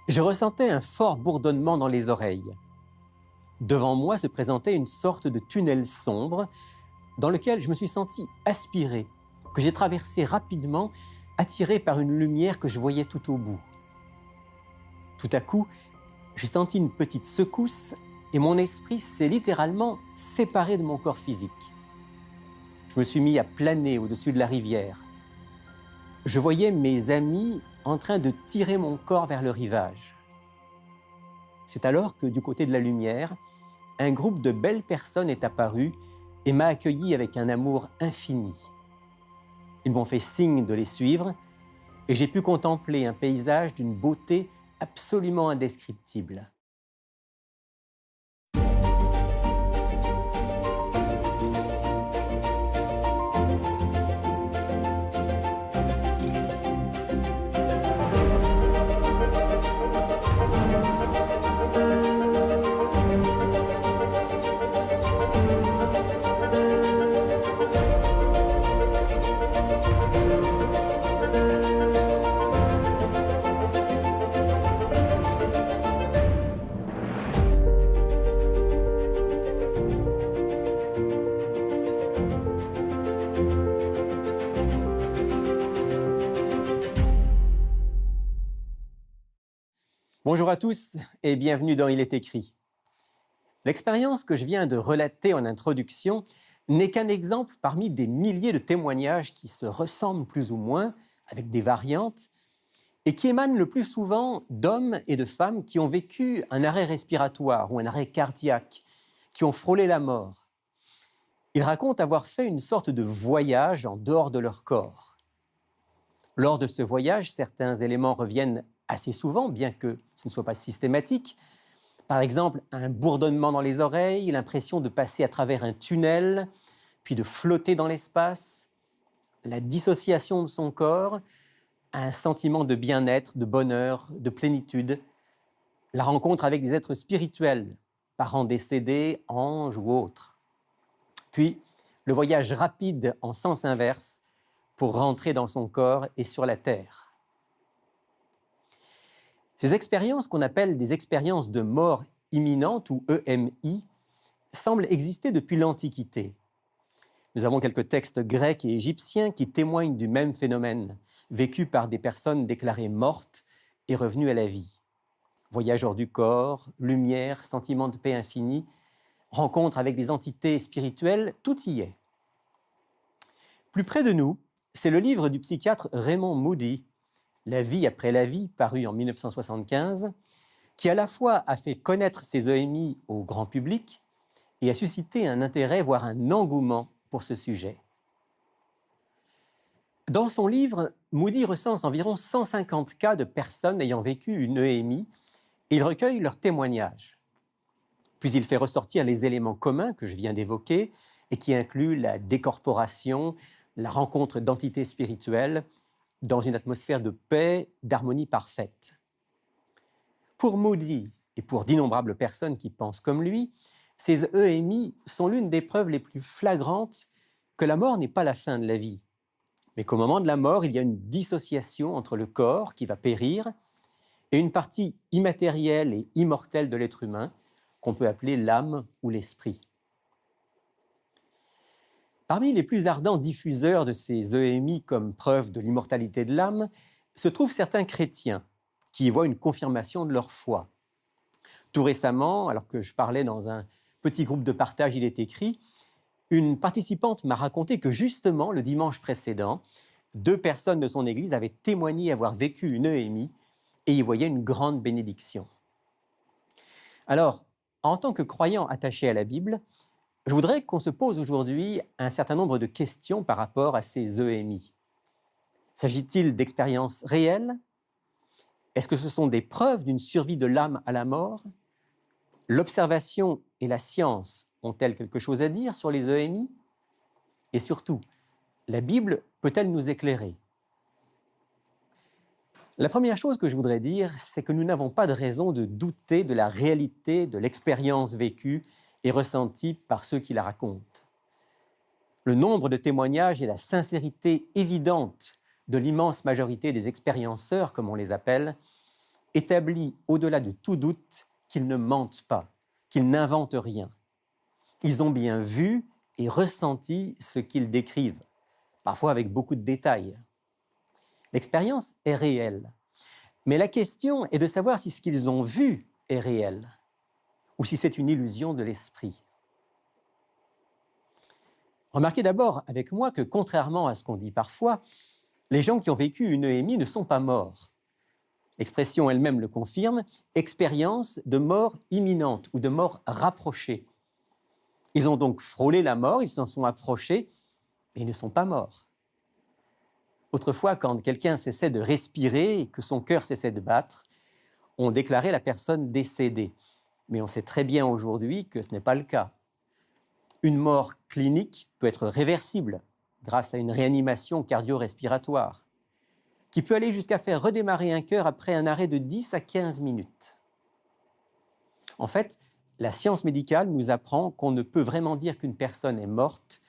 Je ressentais un fort bourdonnement dans les oreilles. Devant moi se présentait une sorte de tunnel sombre dans lequel je me suis senti aspiré, que j'ai traversé rapidement, attiré par une lumière que je voyais tout au bout. Tout à coup, j'ai senti une petite secousse et mon esprit s'est littéralement séparé de mon corps physique. Je me suis mis à planer au-dessus de la rivière. Je voyais mes amis en train de tirer mon corps vers le rivage. C'est alors que, du côté de la lumière, un groupe de belles personnes est apparu et m'a accueilli avec un amour infini. Ils m'ont fait signe de les suivre et j'ai pu contempler un paysage d'une beauté absolument indescriptible. Bonjour à tous et bienvenue dans Il est écrit. L'expérience que je viens de relater en introduction n'est qu'un exemple parmi des milliers de témoignages qui se ressemblent plus ou moins, avec des variantes, et qui émanent le plus souvent d'hommes et de femmes qui ont vécu un arrêt respiratoire ou un arrêt cardiaque, qui ont frôlé la mort. Ils racontent avoir fait une sorte de voyage en dehors de leur corps. Lors de ce voyage, certains éléments reviennent assez souvent, bien que ce ne soit pas systématique. Par exemple, un bourdonnement dans les oreilles, l'impression de passer à travers un tunnel, puis de flotter dans l'espace, la dissociation de son corps, un sentiment de bien-être, de bonheur, de plénitude, la rencontre avec des êtres spirituels, parents décédés, anges ou autres. Puis, le voyage rapide en sens inverse pour rentrer dans son corps et sur la terre. Ces expériences qu'on appelle des expériences de mort imminente ou EMI semblent exister depuis l'Antiquité. Nous avons quelques textes grecs et égyptiens qui témoignent du même phénomène, vécu par des personnes déclarées mortes et revenues à la vie. Voyage hors du corps, lumière, sentiment de paix infinie, rencontre avec des entités spirituelles, tout y est. Plus près de nous, c'est le livre du psychiatre Raymond Moody, La vie après la vie, paru en 1975, qui à la fois a fait connaître ces EMI au grand public et a suscité un intérêt, voire un engouement pour ce sujet. Dans son livre, Moody recense environ 150 cas de personnes ayant vécu une EMI et il recueille leurs témoignages. Puis il fait ressortir les éléments communs que je viens d'évoquer et qui incluent la décorporation, la rencontre d'entités spirituelles dans une atmosphère de paix, d'harmonie parfaite. Pour Moody et pour d'innombrables personnes qui pensent comme lui, ces EMI sont l'une des preuves les plus flagrantes que la mort n'est pas la fin de la vie, mais qu'au moment de la mort, il y a une dissociation entre le corps qui va périr et une partie immatérielle et immortelle de l'être humain qu'on peut appeler l'âme ou l'esprit. Parmi les plus ardents diffuseurs de ces EMI comme preuve de l'immortalité de l'âme se trouvent certains chrétiens qui y voient une confirmation de leur foi. Tout récemment, alors que je parlais dans un petit groupe de partage, il est écrit, une participante m'a raconté que justement, le dimanche précédent, 2 personnes de son église avaient témoigné avoir vécu une EMI et y voyaient une grande bénédiction. Alors, en tant que croyant attaché à la Bible, je voudrais qu'on se pose aujourd'hui un certain nombre de questions par rapport à ces EMI. S'agit-il d'expériences réelles? Est-ce que ce sont des preuves d'une survie de l'âme à la mort? L'observation et la science ont-elles quelque chose à dire sur les EMI? Et surtout, la Bible peut-elle nous éclairer? La première chose que je voudrais dire, c'est que nous n'avons pas de raison de douter de la réalité de l'expérience vécue et ressentie par ceux qui la racontent. Le nombre de témoignages et la sincérité évidente de l'immense majorité des expérienceurs, comme on les appelle, établit au-delà de tout doute qu'ils ne mentent pas, qu'ils n'inventent rien. Ils ont bien vu et ressenti ce qu'ils décrivent, parfois avec beaucoup de détails. L'expérience est réelle, mais la question est de savoir si ce qu'ils ont vu est réel ou si c'est une illusion de l'esprit. Remarquez d'abord avec moi que, contrairement à ce qu'on dit parfois, les gens qui ont vécu une EMI ne sont pas morts. L'expression elle-même le confirme, expérience de mort imminente ou de mort rapprochée. Ils ont donc frôlé la mort, ils s'en sont approchés, mais ils ne sont pas morts. Autrefois, quand quelqu'un cessait de respirer et que son cœur cessait de battre, on déclarait la personne décédée. Mais on sait très bien aujourd'hui que ce n'est pas le cas. Une mort clinique peut être réversible grâce à une réanimation cardio-respiratoire, qui peut aller jusqu'à faire redémarrer un cœur après un arrêt de 10 à 15 minutes. En fait, la science médicale nous apprend qu'on ne peut vraiment dire qu'une personne est morte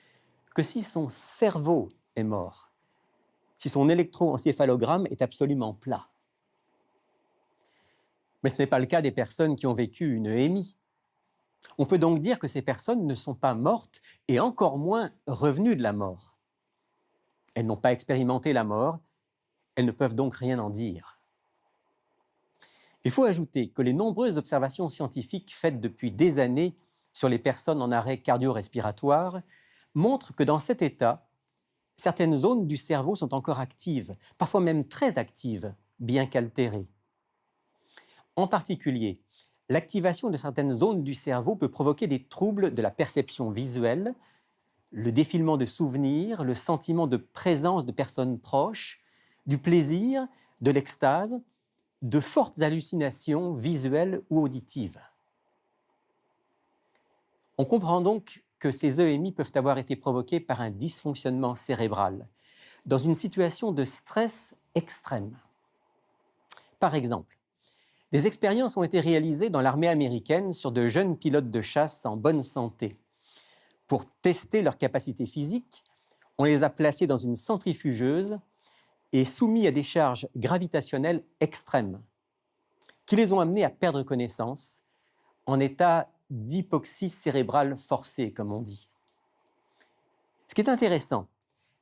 que si son cerveau est mort, si son électroencéphalogramme est absolument plat. Mais ce n'est pas le cas des personnes qui ont vécu une EMI. On peut donc dire que ces personnes ne sont pas mortes et encore moins revenues de la mort. Elles n'ont pas expérimenté la mort, elles ne peuvent donc rien en dire. Il faut ajouter que les nombreuses observations scientifiques faites depuis des années sur les personnes en arrêt cardio-respiratoire montrent que dans cet état, certaines zones du cerveau sont encore actives, parfois même très actives, bien qu'altérées. En particulier, l'activation de certaines zones du cerveau peut provoquer des troubles de la perception visuelle, le défilement de souvenirs, le sentiment de présence de personnes proches, du plaisir, de l'extase, de fortes hallucinations visuelles ou auditives. On comprend donc que ces EMI peuvent avoir été provoquées par un dysfonctionnement cérébral, dans une situation de stress extrême. Par exemple, des expériences ont été réalisées dans l'armée américaine sur de jeunes pilotes de chasse en bonne santé. Pour tester leur capacité physique, on les a placés dans une centrifugeuse et soumis à des charges gravitationnelles extrêmes, qui les ont amenés à perdre connaissance en état d'hypoxie cérébrale forcée, comme on dit. Ce qui est intéressant,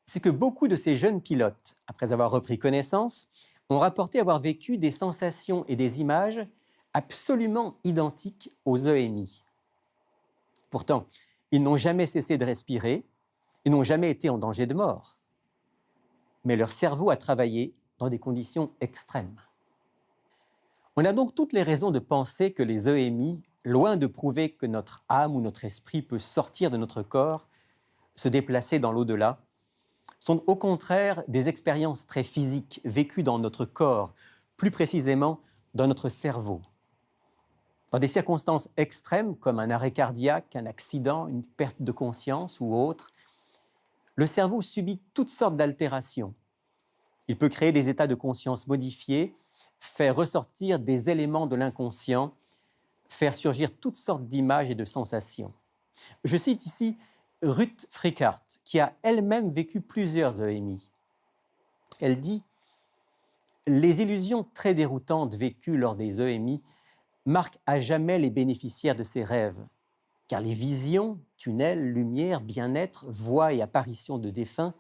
c'est que beaucoup de ces jeunes pilotes, après avoir repris connaissance, ont rapporté avoir vécu des sensations et des images absolument identiques aux EMI. Pourtant, ils n'ont jamais cessé de respirer, ils n'ont jamais été en danger de mort. Mais leur cerveau a travaillé dans des conditions extrêmes. On a donc toutes les raisons de penser que les EMI, loin de prouver que notre âme ou notre esprit peut sortir de notre corps, se déplacer dans l'au-delà, sont au contraire des expériences très physiques vécues dans notre corps, plus précisément dans notre cerveau. Dans des circonstances extrêmes comme un arrêt cardiaque, un accident, une perte de conscience ou autre, le cerveau subit toutes sortes d'altérations. Il peut créer des états de conscience modifiés, faire ressortir des éléments de l'inconscient, faire surgir toutes sortes d'images et de sensations. Je cite ici Ruth Frickart, qui a elle-même vécu plusieurs EMI. Elle dit « Les illusions très déroutantes vécues lors des EMI marquent à jamais les bénéficiaires de ces rêves, car les visions, tunnels, lumière, bien-être, voix et apparitions de défunts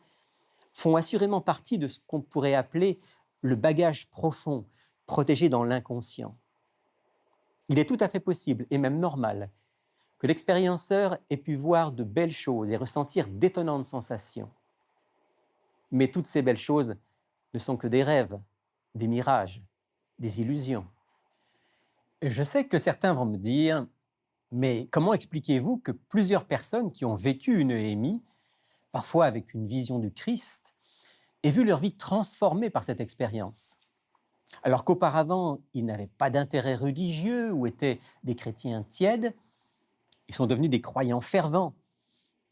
font assurément partie de ce qu'on pourrait appeler le bagage profond, protégé dans l'inconscient. Il est tout à fait possible, et même normal, que l'expérienceur ait pu voir de belles choses et ressentir d'étonnantes sensations. Mais toutes ces belles choses ne sont que des rêves, des mirages, des illusions. Je sais que certains vont me dire « Mais comment expliquez-vous que plusieurs personnes qui ont vécu une EMI, parfois avec une vision du Christ, aient vu leur vie transformée par cette expérience ? Alors qu'auparavant, ils n'avaient pas d'intérêt religieux ou étaient des chrétiens tièdes, ils sont devenus des croyants fervents.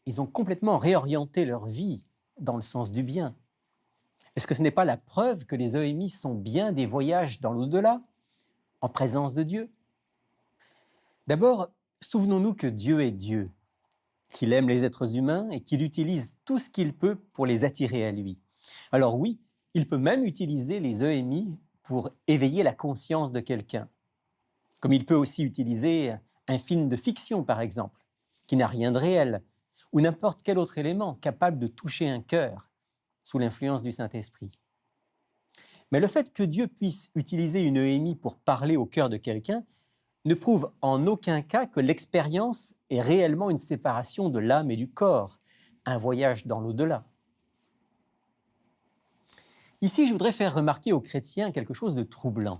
Ils ont complètement réorienté leur vie dans le sens du bien. Est-ce que ce n'est pas la preuve que les EMI sont bien des voyages dans l'au-delà, en présence de Dieu ? D'abord, souvenons-nous que Dieu est Dieu, qu'il aime les êtres humains et qu'il utilise tout ce qu'il peut pour les attirer à lui. Alors oui, il peut même utiliser les EMI pour éveiller la conscience de quelqu'un. Comme il peut aussi utiliser un film de fiction, par exemple, qui n'a rien de réel, ou n'importe quel autre élément capable de toucher un cœur sous l'influence du Saint-Esprit. Mais le fait que Dieu puisse utiliser une Noémie pour parler au cœur de quelqu'un ne prouve en aucun cas que l'expérience est réellement une séparation de l'âme et du corps, un voyage dans l'au-delà. Ici, je voudrais faire remarquer aux chrétiens quelque chose de troublant.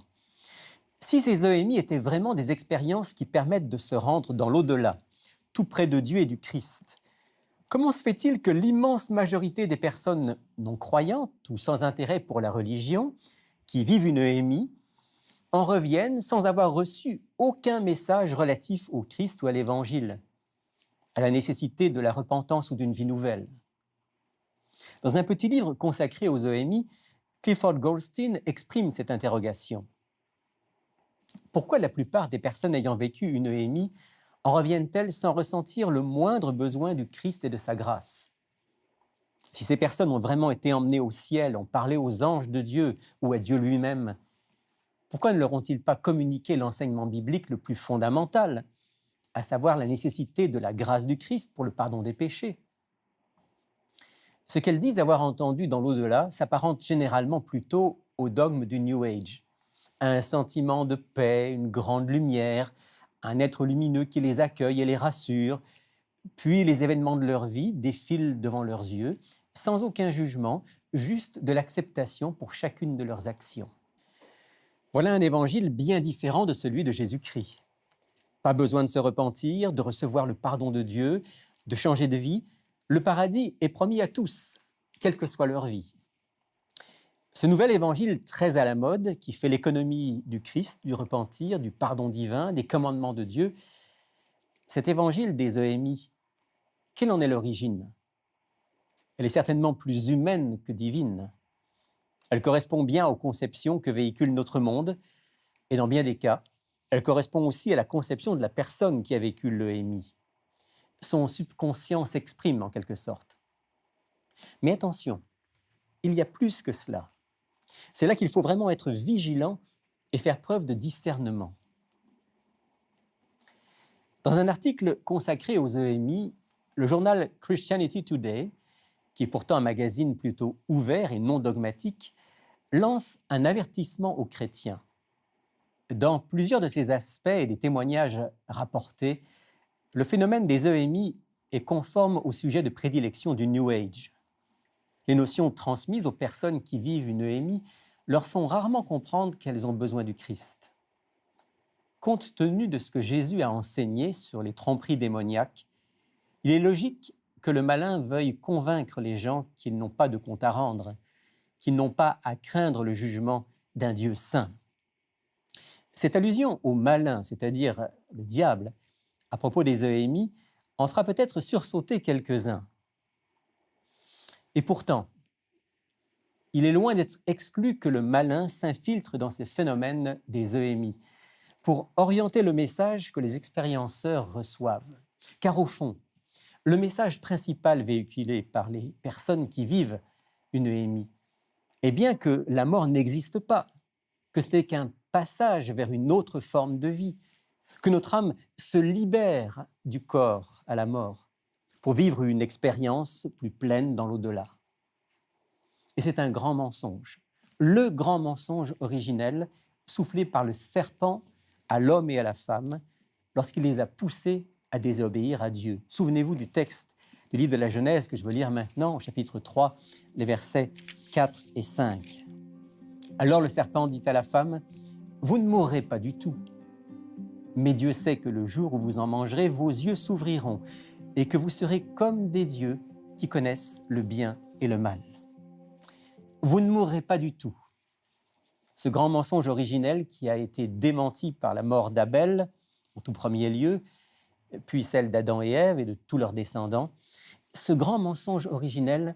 Si ces Noémies étaient vraiment des expériences qui permettent de se rendre dans l'au-delà, tout près de Dieu et du Christ, comment se fait-il que l'immense majorité des personnes non croyantes ou sans intérêt pour la religion, qui vivent une Noémie, en reviennent sans avoir reçu aucun message relatif au Christ ou à l'Évangile, à la nécessité de la repentance ou d'une vie nouvelle? Dans un petit livre consacré aux Noémies, Clifford Goldstein exprime cette interrogation. Pourquoi la plupart des personnes ayant vécu une Noémie en reviennent-elles sans ressentir le moindre besoin du Christ et de sa grâce? Si ces personnes ont vraiment été emmenées au ciel, ont parlé aux anges de Dieu ou à Dieu lui-même, pourquoi ne leur ont-ils pas communiqué l'enseignement biblique le plus fondamental, à savoir la nécessité de la grâce du Christ pour le pardon des péchés? Ce qu'elles disent avoir entendu dans l'au-delà s'apparente généralement plutôt au dogme du New Age, à un sentiment de paix, une grande lumière, un être lumineux qui les accueille et les rassure, puis les événements de leur vie défilent devant leurs yeux, sans aucun jugement, juste de l'acceptation pour chacune de leurs actions. Voilà un évangile bien différent de celui de Jésus-Christ. Pas besoin de se repentir, de recevoir le pardon de Dieu, de changer de vie. Le paradis est promis à tous, quelle que soit leur vie. Ce nouvel évangile très à la mode, qui fait l'économie du Christ, du repentir, du pardon divin, des commandements de Dieu, cet évangile des Noémies, quelle en est l'origine? Elle est certainement plus humaine que divine. Elle correspond bien aux conceptions que véhicule notre monde, et dans bien des cas, elle correspond aussi à la conception de la personne qui a vécu le Noémie. Son subconscient s'exprime en quelque sorte. Mais attention, il y a plus que cela. C'est là qu'il faut vraiment être vigilant et faire preuve de discernement. Dans un article consacré aux Noémies, le journal Christianity Today, qui est pourtant un magazine plutôt ouvert et non dogmatique, lance un avertissement aux chrétiens. Dans plusieurs de ces aspects et des témoignages rapportés, le phénomène des Noémies est conforme au sujet de prédilection du New Age. Les notions transmises aux personnes qui vivent une Noémie leur font rarement comprendre qu'elles ont besoin du Christ. Compte tenu de ce que Jésus a enseigné sur les tromperies démoniaques, il est logique que le malin veuille convaincre les gens qu'ils n'ont pas de compte à rendre, qu'ils n'ont pas à craindre le jugement d'un Dieu saint. Cette allusion au malin, c'est-à-dire le diable, à propos des Noémies, en fera peut-être sursauter quelques-uns. Et pourtant, il est loin d'être exclu que le malin s'infiltre dans ces phénomènes des Noémies pour orienter le message que les expérienceurs reçoivent. Car au fond, le message principal véhiculé par les personnes qui vivent une Noémie est bien que la mort n'existe pas, que ce n'est qu'un passage vers une autre forme de vie, que notre âme se libère du corps à la mort pour vivre une expérience plus pleine dans l'au-delà. Et c'est un grand mensonge, le grand mensonge originel soufflé par le serpent à l'homme et à la femme lorsqu'il les a poussés à désobéir à Dieu. Souvenez-vous du texte du livre de la Genèse que je veux lire maintenant, au chapitre 3, les versets 4 et 5. Alors le serpent dit à la femme, « Vous ne mourrez pas du tout. Mais Dieu sait que le jour où vous en mangerez, vos yeux s'ouvriront et que vous serez comme des dieux qui connaissent le bien et le mal. Vous ne mourrez pas du tout. » Ce grand mensonge originel qui a été démenti par la mort d'Abel, en tout premier lieu, puis celle d'Adam et Ève et de tous leurs descendants, ce grand mensonge originel,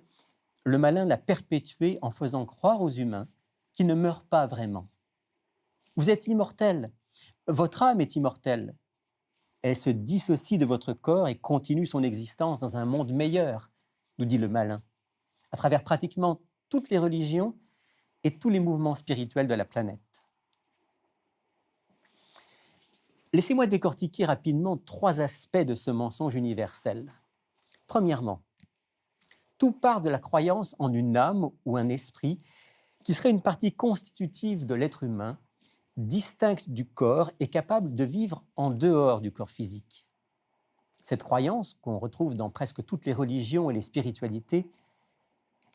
le malin l'a perpétué en faisant croire aux humains qu'ils ne meurent pas vraiment. Vous êtes immortels, votre âme est immortelle. Elle se dissocie de votre corps et continue son existence dans un monde meilleur, nous dit le malin. À travers pratiquement toutes les religions, et tous les mouvements spirituels de la planète. Laissez-moi décortiquer rapidement 3 aspects de ce mensonge universel. Premièrement, tout part de la croyance en une âme ou un esprit qui serait une partie constitutive de l'être humain, distincte du corps et capable de vivre en dehors du corps physique. Cette croyance, qu'on retrouve dans presque toutes les religions et les spiritualités,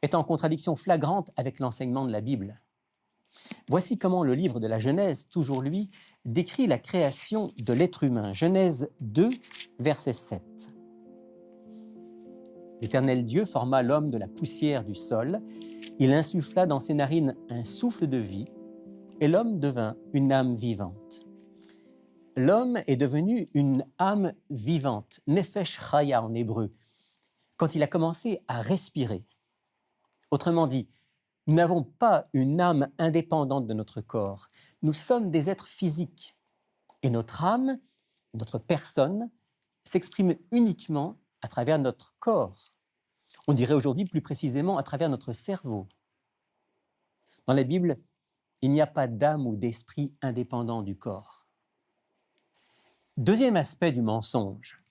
est en contradiction flagrante avec l'enseignement de la Bible. Voici comment le livre de la Genèse, toujours lui, décrit la création de l'être humain. Genèse 2, verset 7. L'Éternel Dieu forma l'homme de la poussière du sol. Il insuffla dans ses narines un souffle de vie, et l'homme devint une âme vivante. L'homme est devenu une âme vivante, nefesh chaya en hébreu, quand il a commencé à respirer. Autrement dit, nous n'avons pas une âme indépendante de notre corps. Nous sommes des êtres physiques. Et notre âme, notre personne, s'exprime uniquement à travers notre corps. On dirait aujourd'hui plus précisément à travers notre cerveau. Dans la Bible, il n'y a pas d'âme ou d'esprit indépendant du corps. Deuxième aspect du mensonge.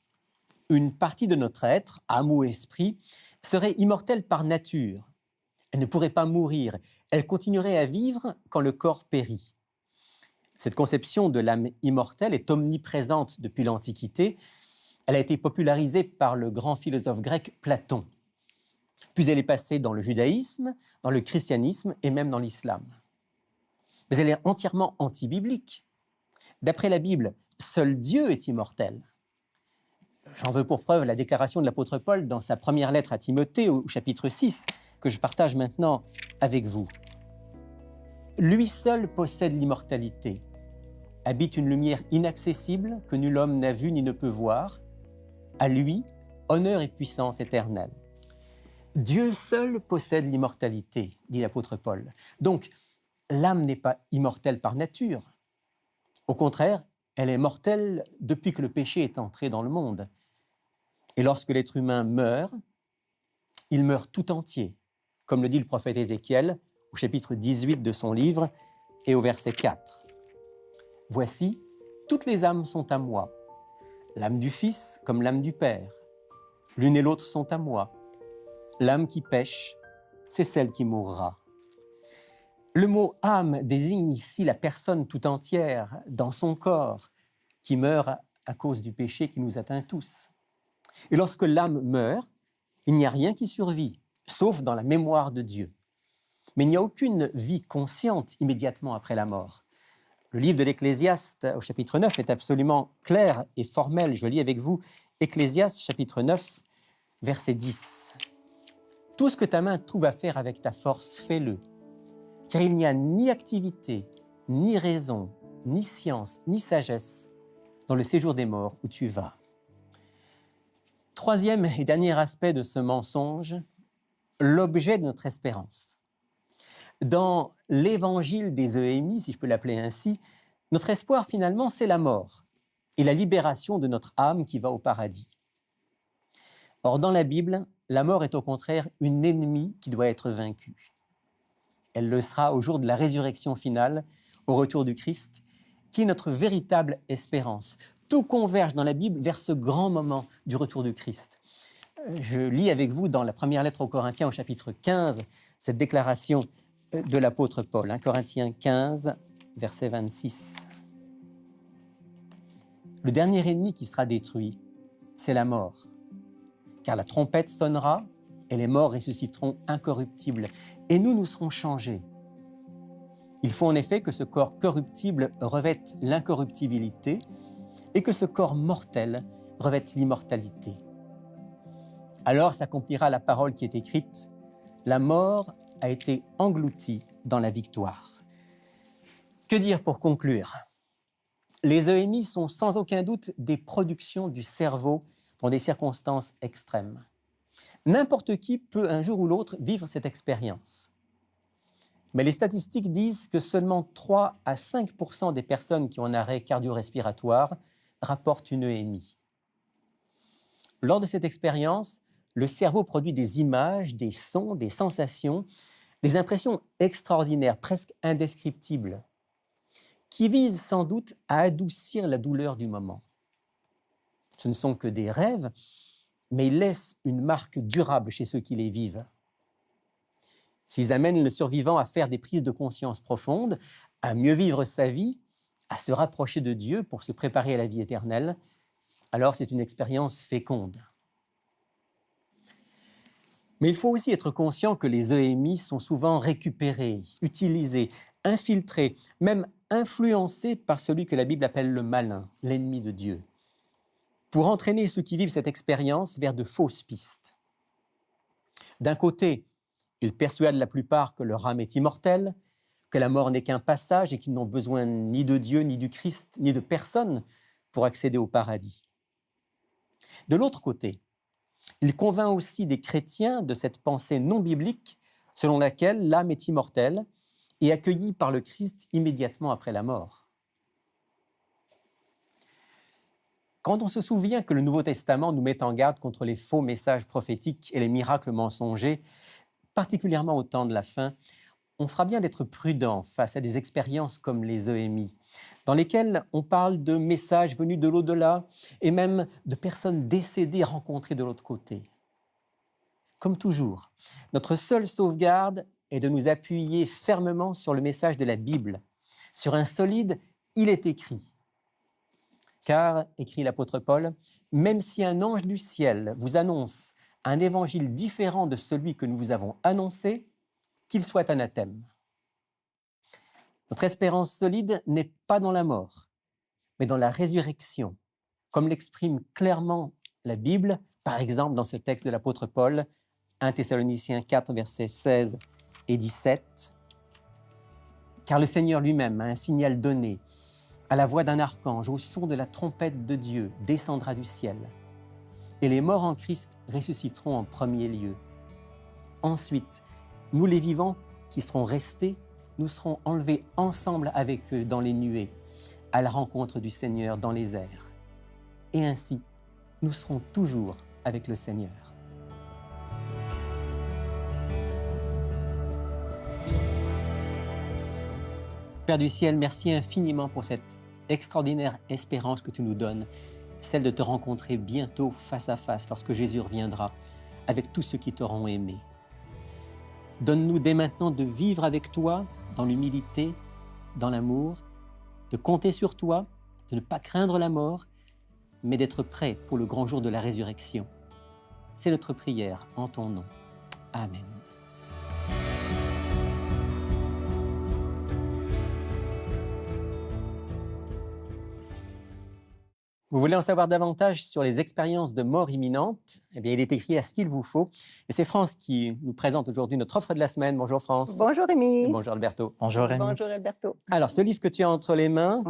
Une partie de notre être, âme ou esprit, serait immortelle par nature. Elle ne pourrait pas mourir, elle continuerait à vivre quand le corps périt. Cette conception de l'âme immortelle est omniprésente depuis l'Antiquité. Elle a été popularisée par le grand philosophe grec Platon. Puis elle est passée dans le judaïsme, dans le christianisme et même dans l'islam. Mais elle est entièrement anti-biblique. D'après la Bible, seul Dieu est immortel. J'en veux pour preuve la déclaration de l'apôtre Paul dans sa première lettre à Timothée au chapitre 6, que je partage maintenant avec vous. Lui seul possède l'immortalité, habite une lumière inaccessible que nul homme n'a vue ni ne peut voir. À lui, honneur et puissance éternelle. Dieu seul possède l'immortalité, dit l'apôtre Paul. Donc, l'âme n'est pas immortelle par nature. Au contraire, elle est mortelle depuis que le péché est entré dans le monde. Et lorsque l'être humain meurt, il meurt tout entier, comme le dit le prophète Ézéchiel au chapitre 18 de son livre et au verset 4. « Voici, toutes les âmes sont à moi, l'âme du Fils comme l'âme du Père. L'une et l'autre sont à moi. L'âme qui pêche, c'est celle qui mourra. » Le mot « âme » désigne ici la personne tout entière, dans son corps, qui meurt à cause du péché qui nous atteint tous. Et lorsque l'âme meurt, il n'y a rien qui survit, sauf dans la mémoire de Dieu. Mais il n'y a aucune vie consciente immédiatement après la mort. Le livre de l'Ecclésiaste, au chapitre 9, est absolument clair et formel. Je lis avec vous Ecclésiaste, chapitre 9, verset 10. « Tout ce que ta main trouve à faire avec ta force, fais-le. Car il n'y a ni activité, ni raison, ni science, ni sagesse dans le séjour des morts où tu vas. » Troisième et dernier aspect de ce mensonge, l'objet de notre espérance. Dans l'évangile des Euhémies, si je peux l'appeler ainsi, notre espoir finalement, c'est la mort et la libération de notre âme qui va au paradis. Or, dans la Bible, la mort est au contraire une ennemie qui doit être vaincue. Elle le sera au jour de la résurrection finale, au retour du Christ, qui est notre véritable espérance. Tout converge dans la Bible vers ce grand moment du retour du Christ. Je lis avec vous dans la première lettre aux Corinthiens, au chapitre 15, cette déclaration de l'apôtre Paul. Corinthiens 15, verset 26. « Le dernier ennemi qui sera détruit, c'est la mort. Car la trompette sonnera, et les morts ressusciteront incorruptibles, et nous serons changés. Il faut en effet que ce corps corruptible revête l'incorruptibilité et que ce corps mortel revête l'immortalité. Alors s'accomplira la parole qui est écrite, la mort a été engloutie dans la victoire. » Que dire pour conclure ? Les Euhémies sont sans aucun doute des productions du cerveau dans des circonstances extrêmes. N'importe qui peut un jour ou l'autre vivre cette expérience. Mais les statistiques disent que seulement 3 à 5% des personnes qui ont un arrêt cardio-respiratoire rapportent une EMI. Lors de cette expérience, le cerveau produit des images, des sons, des sensations Des impressions extraordinaires, presque indescriptibles, qui visent sans doute à adoucir la douleur du moment. Ce ne sont que des rêves, mais ils laissent une marque durable chez ceux qui les vivent. S'ils amènent le survivant à faire des prises de conscience profondes, à mieux vivre sa vie, à se rapprocher de Dieu pour se préparer à la vie éternelle, alors c'est une expérience féconde. Mais il faut aussi être conscient que les EMI sont souvent récupérés, utilisés, infiltrés, même influencés par celui que la Bible appelle le malin, l'ennemi de Dieu, pour entraîner ceux qui vivent cette expérience vers de fausses pistes. D'un côté, ils persuadent la plupart que leur âme est immortelle, que la mort n'est qu'un passage et qu'ils n'ont besoin ni de Dieu, ni du Christ, ni de personne pour accéder au paradis. De l'autre côté, il convainc aussi des chrétiens de cette pensée non biblique selon laquelle l'âme est immortelle et accueillie par le Christ immédiatement après la mort. Quand on se souvient que le Nouveau Testament nous met en garde contre les faux messages prophétiques et les miracles mensongers, particulièrement au temps de la fin, on fera bien d'être prudent face à des expériences comme les EMI, dans lesquelles on parle de messages venus de l'au-delà et même de personnes décédées rencontrées de l'autre côté. Comme toujours, notre seule sauvegarde est de nous appuyer fermement sur le message de la Bible, sur un solide « il est écrit ». Car, écrit l'apôtre Paul, même si un ange du ciel vous annonce un évangile différent de celui que nous vous avons annoncé, qu'il soit anathème. Notre espérance solide n'est pas dans la mort, mais dans la résurrection, comme l'exprime clairement la Bible, par exemple dans ce texte de l'apôtre Paul, 1 Thessaloniciens 4, versets 16 et 17. « Car le Seigneur lui-même a un signal donné, à la voix d'un archange, au son de la trompette de Dieu, descendra du ciel. Et les morts en Christ ressusciteront en premier lieu. Ensuite, nous les vivants qui serons restés, nous serons enlevés ensemble avec eux dans les nuées, à la rencontre du Seigneur dans les airs. Et ainsi, nous serons toujours avec le Seigneur. » Père du ciel, merci infiniment pour cette extraordinaire espérance que tu nous donnes, celle de te rencontrer bientôt face à face lorsque Jésus reviendra, avec tous ceux qui t'auront aimé. Donne-nous dès maintenant de vivre avec toi dans l'humilité, dans l'amour, de compter sur toi, de ne pas craindre la mort, mais d'être prêt pour le grand jour de la résurrection. C'est notre prière en ton nom. Amen. Vous voulez en savoir davantage sur les expériences de mort imminente? Eh bien, il est écrit à ce qu'il vous faut. Et c'est France qui nous présente aujourd'hui notre offre de la semaine. Bonjour France. Bonjour Rémi. Et bonjour Alberto. Bonjour Rémi. Bonjour Alberto. Alors, ce livre que tu as entre les mains,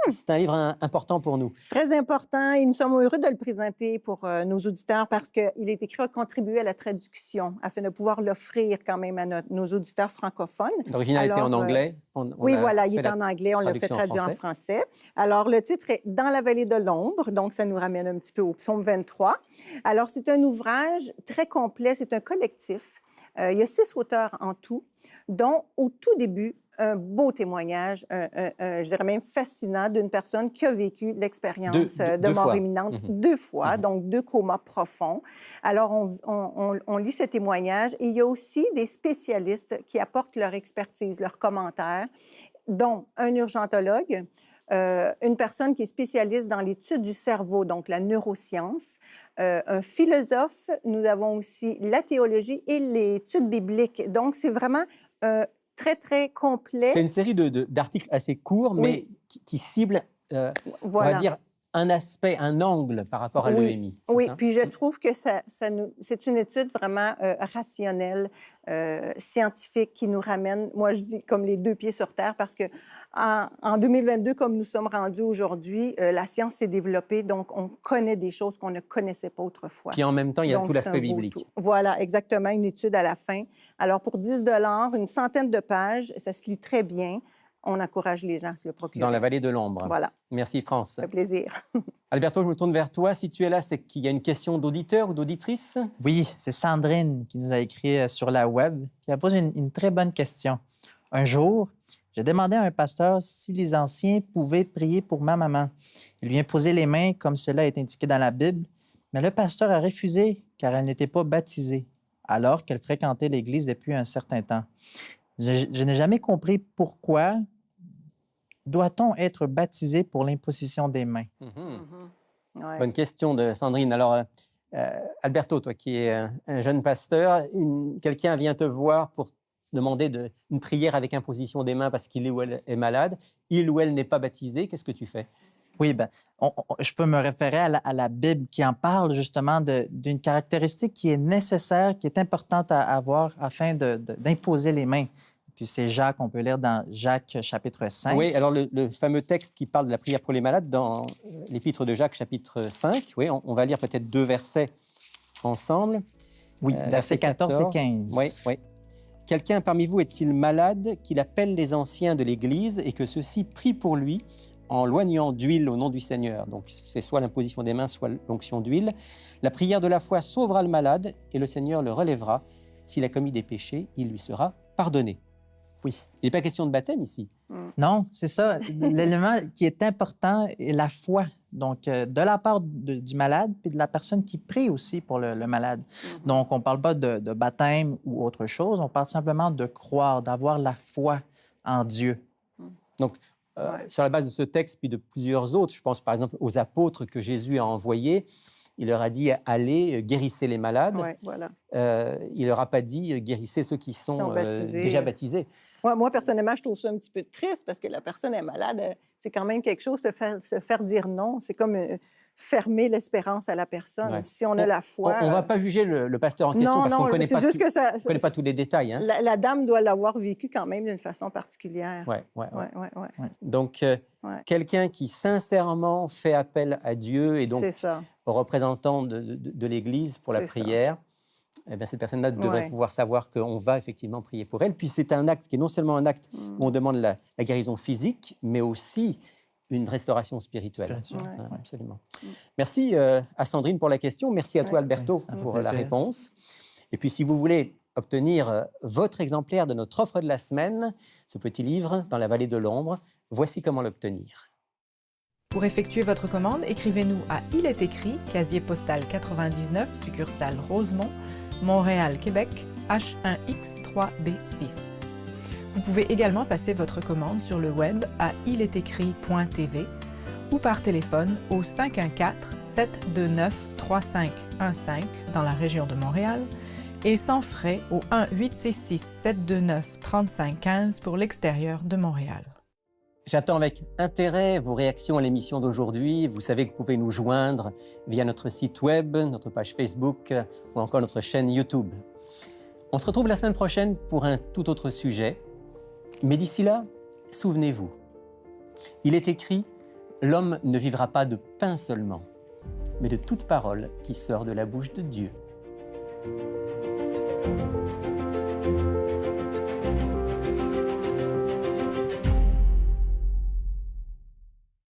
c'est un livre important pour nous. Très important et nous sommes heureux de le présenter pour nos auditeurs parce qu'il est écrit à contribuer à la traduction afin de pouvoir l'offrir quand même à nos auditeurs francophones. L'original était en anglais. Oui, voilà, il est en anglais, on l'a fait traduire en français. Alors, le titre est « Dans la vallée de l'ombre », donc ça nous ramène un petit peu au psaume 23. Alors, c'est un ouvrage très complet, c'est un collectif. Il y a 6 auteurs en tout, dont au tout début, un beau témoignage, je dirais même fascinant, d'une personne qui a vécu l'expérience de mort imminente 2 fois, donc 2 comas profonds. Alors, on lit ce témoignage et il y a aussi des spécialistes qui apportent leur expertise, leurs commentaires, dont un urgentologue, une personne qui est spécialiste dans l'étude du cerveau, donc la neuroscience, un philosophe, nous avons aussi la théologie et l'étude biblique. Donc, c'est vraiment très, très complet. C'est une série d'articles assez courts, mais qui ciblent, voilà, on va dire, un aspect, un angle par rapport à l'EMI. Oui, puis je trouve que c'est une étude vraiment rationnelle, scientifique, qui nous ramène, moi je dis, comme les 2 pieds sur terre, parce que en 2022, comme nous sommes rendus aujourd'hui, la science s'est développée, donc on connaît des choses qu'on ne connaissait pas autrefois. Puis en même temps, il y a tout l'aspect biblique. Voilà, exactement, une étude à la fin. Alors pour 10 $, une centaine de pages, ça se lit très bien. On encourage les gens à se le procurer. Dans la vallée de l'ombre. Voilà. Merci France. Ça fait plaisir. Alberto, je me tourne vers toi. Si tu es là, c'est qu'il y a une question d'auditeur ou d'auditrice? Oui, c'est Sandrine qui nous a écrit sur la web. Puis elle pose une très bonne question. Un jour, j'ai demandé à un pasteur si les anciens pouvaient prier pour ma maman. Il lui a posé les mains comme cela est indiqué dans la Bible, mais le pasteur a refusé car elle n'était pas baptisée, alors qu'elle fréquentait l'Église depuis un certain temps. Je n'ai jamais compris pourquoi doit-on être baptisé pour l'imposition des mains? Ouais. Bonne question de Sandrine. Alors, Alberto, toi qui es un jeune pasteur, quelqu'un vient te voir pour demander une prière avec imposition des mains parce qu'il ou elle est malade. Il ou elle n'est pas baptisé. Qu'est-ce que tu fais? Oui, je peux me référer à la Bible qui en parle justement d'une caractéristique qui est nécessaire, qui est importante à avoir afin d'imposer les mains. Puis c'est Jacques, on peut lire dans Jacques chapitre 5. Oui, alors le fameux texte qui parle de la prière pour les malades dans l'épître de Jacques chapitre 5. Oui, on va lire peut-être 2 versets ensemble. Oui, versets 14 et 15. Oui, oui. Quelqu'un parmi vous est-il malade qu'il appelle les anciens de l'Église et que ceux-ci prient pour lui en loignant d'huile au nom du Seigneur. Donc c'est soit l'imposition des mains, soit l'onction d'huile. La prière de la foi sauvera le malade et le Seigneur le relèvera. S'il a commis des péchés, il lui sera pardonné. Oui. Il n'est pas question de baptême ici. Non, c'est ça. L'élément qui est important est la foi. Donc, de la part du malade, puis de la personne qui prie aussi pour le malade. Donc, on ne parle pas de baptême ou autre chose. On parle simplement de croire, d'avoir la foi en Dieu. Donc, sur la base de ce texte, puis de plusieurs autres, je pense par exemple aux apôtres que Jésus a envoyés, il leur a dit « Allez, guérissez les malades ouais, voilà. ». Il ne leur a pas dit « Guérissez ceux qui sont déjà baptisés ». Moi, personnellement, je trouve ça un petit peu triste parce que la personne est malade. C'est quand même quelque chose, se faire dire non. C'est comme fermer l'espérance à la personne. Ouais. Si on a la foi... On ne va pas juger le pasteur en question parce qu'on ne connaît pas tous les détails. Hein? La dame doit l'avoir vécu quand même d'une façon particulière. Ouais. Ouais. Donc, quelqu'un qui sincèrement fait appel à Dieu et donc aux représentants de l'Église pour la prière, eh bien, cette personne-là devrait pouvoir savoir qu'on va effectivement prier pour elle. Puis c'est un acte qui est non seulement un acte où on demande la guérison physique, mais aussi une restauration spirituelle. Absolument. Merci à Sandrine pour la question. Merci à toi, Alberto, pour la réponse. Et puis, si vous voulez obtenir votre exemplaire de notre offre de la semaine, ce petit livre, Dans la vallée de l'ombre, voici comment l'obtenir. Pour effectuer votre commande, écrivez-nous à Il est écrit, casier postal 99, succursale Rosemont, Montréal, Québec, H1X3B6. Vous pouvez également passer votre commande sur le web à ilétécrit.tv ou par téléphone au 514-729-3515 dans la région de Montréal et sans frais au 1-866-729-3515 pour l'extérieur de Montréal. J'attends avec intérêt vos réactions à l'émission d'aujourd'hui. Vous savez que vous pouvez nous joindre via notre site web, notre page Facebook ou encore notre chaîne YouTube. On se retrouve la semaine prochaine pour un tout autre sujet. Mais d'ici là, souvenez-vous, il est écrit « L'homme ne vivra pas de pain seulement, mais de toute parole qui sort de la bouche de Dieu ».